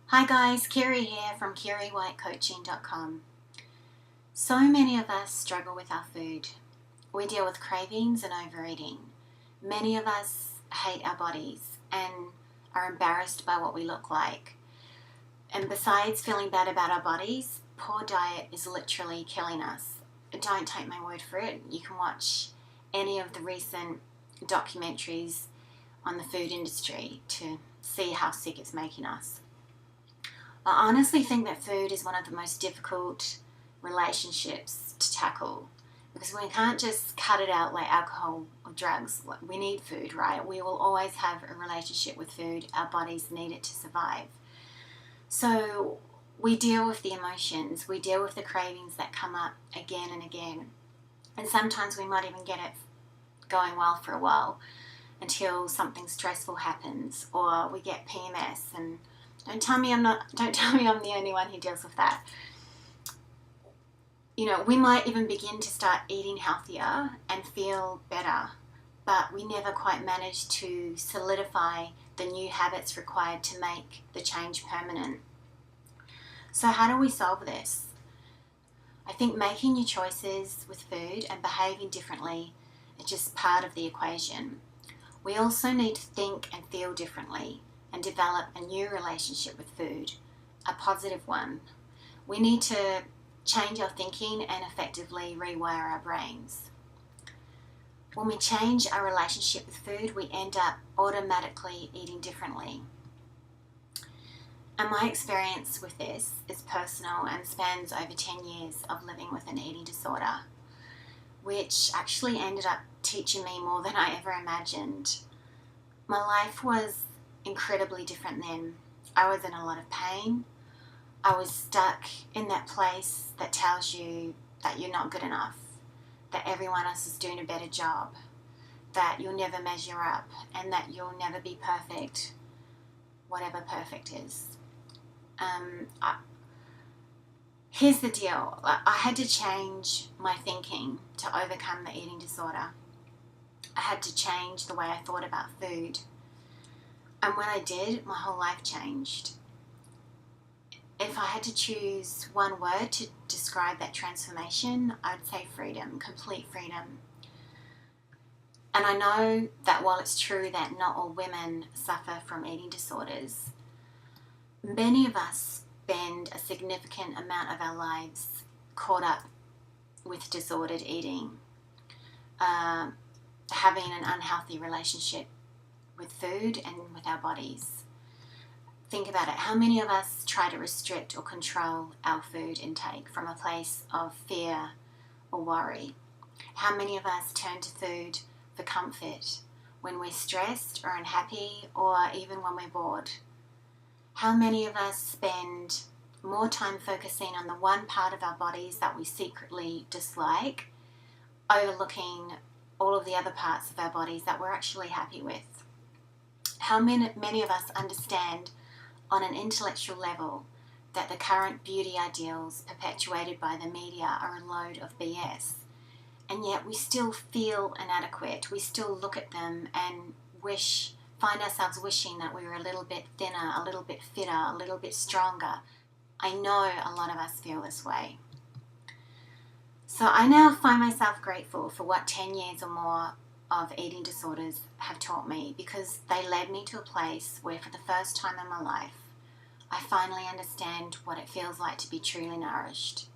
Hi guys, Kirri here from KirriWhiteCoaching.com. So many of us struggle with our food. We deal with cravings and overeating. Many of us hate our bodies and are embarrassed by what we look like. And besides feeling bad about our bodies, poor diet is literally killing us. Don't take my word for it. You can watch any of the recent documentaries on the food industry to see how sick it's making us. I honestly think that food is one of the most difficult relationships to tackle because we can't just cut it out like alcohol or drugs. We need food, right? We will always have a relationship with food. Our bodies need it to survive. So we deal with the emotions. We deal with the cravings that come up again and again. And sometimes we might even get it going well for a while until something stressful happens or we get PMS. And don't tell me I'm the only one who deals with that. We might even begin to start eating healthier and feel better, but we never quite manage to solidify the new habits required to make the change permanent. So how do we solve this? I think making new choices with food and behaving differently is just part of the equation. We also need to think and feel differently and develop a new relationship with food, a positive one. We need to change our thinking and effectively rewire our brains. When we change our relationship with food, we end up automatically eating differently. And my experience with this is personal and spans over 10 years of living with an eating disorder, which actually ended up teaching me more than I ever imagined. My life was incredibly different then. I was in a lot of pain. I was stuck in that place that tells you that you're not good enough, that everyone else is doing a better job, that you'll never measure up, and that you'll never be perfect, whatever perfect is. Here's the deal. I had to change my thinking to overcome the eating disorder. I had to change the way I thought about food. And when I did, my whole life changed. If I had to choose one word to describe that transformation, I'd say freedom, complete freedom. And I know that while it's true that not all women suffer from eating disorders, many of us spend a significant amount of our lives caught up with disordered eating, having an unhealthy relationship with food and with our bodies. Think about it. How many of us try to restrict or control our food intake from a place of fear or worry? How many of us turn to food for comfort when we're stressed or unhappy or even when we're bored? How many of us spend more time focusing on the one part of our bodies that we secretly dislike, overlooking all of the other parts of our bodies that we're actually happy with? How many of us understand on an intellectual level that the current beauty ideals perpetuated by the media are a load of BS, and yet we still feel inadequate? We still look at them and find ourselves wishing that we were a little bit thinner, a little bit fitter, a little bit stronger. I know a lot of us feel this way. So I now find myself grateful for what 10 years or more of eating disorders have taught me, because they led me to a place where for the first time in my life I finally understand what it feels like to be truly nourished.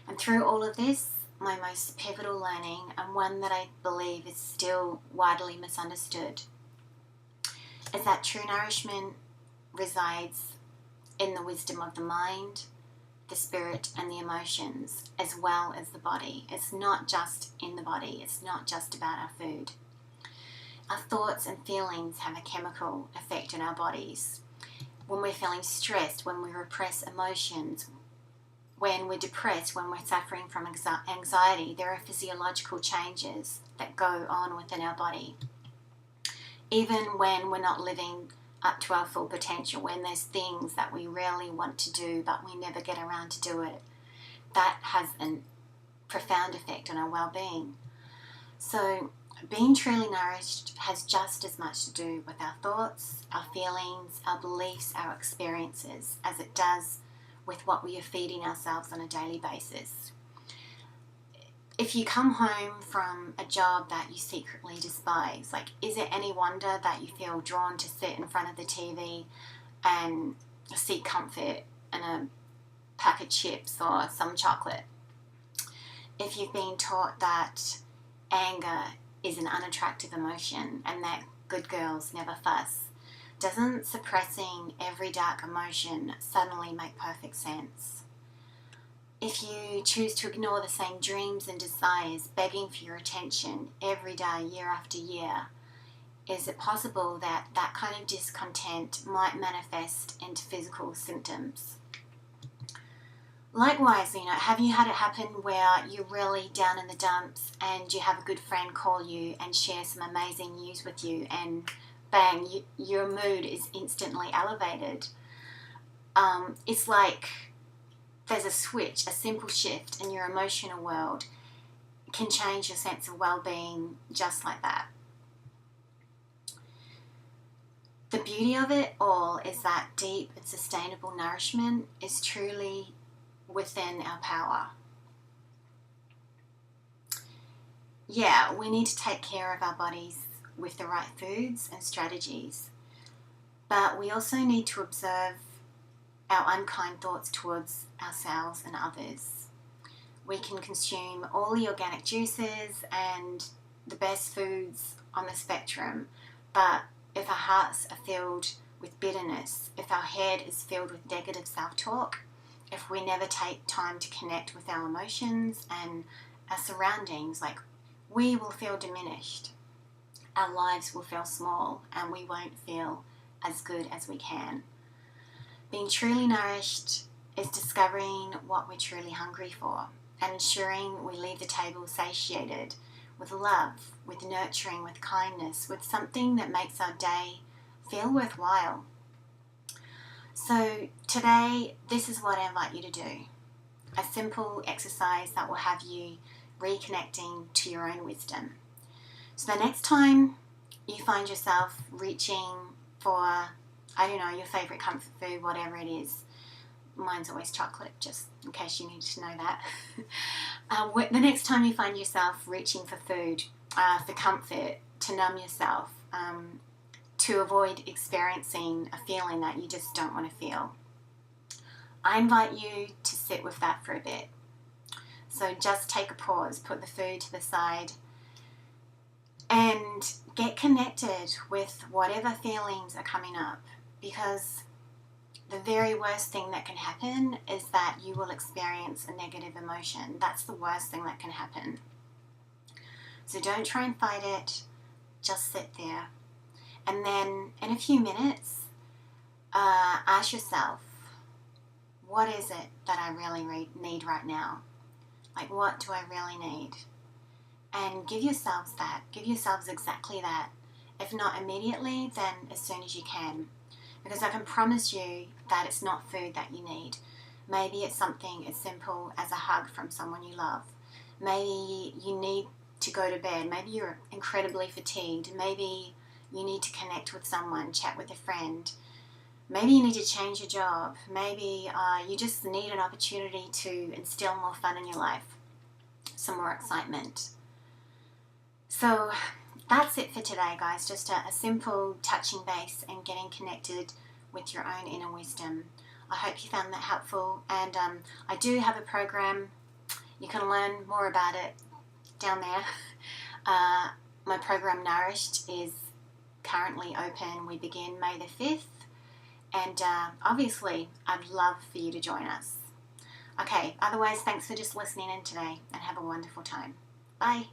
And through all of this, my most pivotal learning, and one that I believe is still widely misunderstood, is that true nourishment resides in the wisdom of the mind, the spirit and the emotions, as well as the body. It's not just in the body. It's not just about our food. Our thoughts and feelings have a chemical effect on our bodies. When we're feeling stressed, when we repress emotions, when we're depressed, when we're suffering from anxiety, there are physiological changes that go on within our body. Even when we're not living up to our full potential, when there's things that we really want to do but we never get around to do it, that has a profound effect on our well-being. So being truly nourished has just as much to do with our thoughts, our feelings, our beliefs, our experiences, as it does with what we are feeding ourselves on a daily basis. If you come home from a job that you secretly despise, like, is it any wonder that you feel drawn to sit in front of the TV and seek comfort in a pack of chips or some chocolate? If you've been taught that anger is an unattractive emotion and that good girls never fuss, doesn't suppressing every dark emotion suddenly make perfect sense? If you choose to ignore the same dreams and desires begging for your attention every day, year after year, is it possible that that kind of discontent might manifest into physical symptoms? Likewise, have you had it happen where you're really down in the dumps and you have a good friend call you and share some amazing news with you, and bang, your mood is instantly elevated? It's like there's a switch, a simple shift in your emotional world can change your sense of well-being just like that. The beauty of it all is that deep and sustainable nourishment is truly within our power. Yeah, we need to take care of our bodies with the right foods and strategies, but we also need to observe our unkind thoughts towards ourselves and others. We can consume all the organic juices and the best foods on the spectrum, but if our hearts are filled with bitterness, if our head is filled with negative self-talk, if we never take time to connect with our emotions and our surroundings, like, we will feel diminished. Our lives will feel small and we won't feel as good as we can. Being truly nourished is discovering what we're truly hungry for and ensuring we leave the table satiated with love, with nurturing, with kindness, with something that makes our day feel worthwhile. So today, this is what I invite you to do. A simple exercise that will have you reconnecting to your own wisdom. So the next time you find yourself reaching for, your favorite comfort food, whatever it is. Mine's always chocolate, just in case you need to know that. The next time you find yourself reaching for food, for comfort, to numb yourself, to avoid experiencing a feeling that you just don't want to feel, I invite you to sit with that for a bit. So just take a pause, put the food to the side, and get connected with whatever feelings are coming up, because the very worst thing that can happen is that you will experience a negative emotion. That's the worst thing that can happen. So don't try and fight it, just sit there. And then in a few minutes, ask yourself, what is it that I really need right now? Like, what do I really need? And give yourselves that. Give yourselves exactly that. If not immediately, then as soon as you can. Because I can promise you that it's not food that you need. Maybe it's something as simple as a hug from someone you love. Maybe you need to go to bed. Maybe you're incredibly fatigued. Maybe you need to connect with someone, chat with a friend. Maybe you need to change your job. Maybe you just need an opportunity to instill more fun in your life, some more excitement. So that's it for today, guys. Just a simple touching base and getting connected with your own inner wisdom. I hope you found that helpful. And I do have a program. You can learn more about it down there. My program Nourished is currently open. We begin May the 5th. And obviously, I'd love for you to join us. Okay, otherwise, thanks for just listening in today and have a wonderful time. Bye.